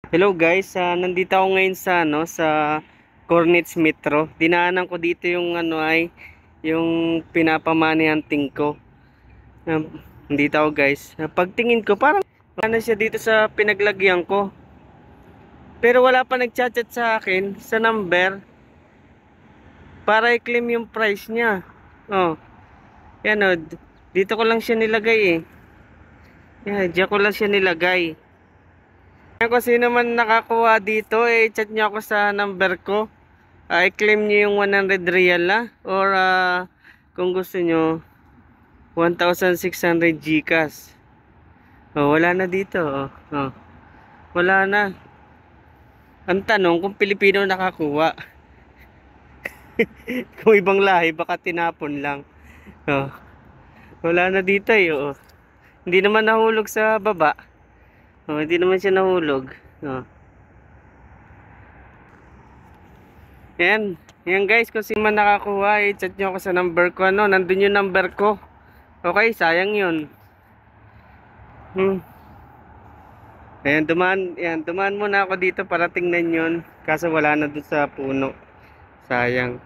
Hello guys, nandito ako ngayon sa sa Cornets Metro. Dinaanan ko dito yung yung pinapamani hunting ko. Nandito ako guys. Pagtingin ko parang siya dito sa pinaglagyan ko. Pero wala pa nagchat-chat sa akin sa number para i-claim yung price niya. Oh, yan oh. Dito ko lang siya nilagay eh. Yan, diyan ko lang siya nilagay. Kung sino man nakakuha dito, chat niyo ako sa number ko. I-claim nyo yung 100 real or kung gusto nyo 1,600 Gcash. Wala na dito. Wala na. Ang tanong kung Pilipino nakakuha. Kung ibang lahi baka tinapon lang. Oh, wala na dito Hindi naman nahulog sa baba. Hindi naman siya nahulog. Yan. Yan guys, kung sino man nakakuha, chat nyo ako sa number ko. Nandun yung number ko. Okay, sayang yun. Ayan, dumaan muna ako dito para tingnan yun. Kaso wala na dun sa puno. Sayang.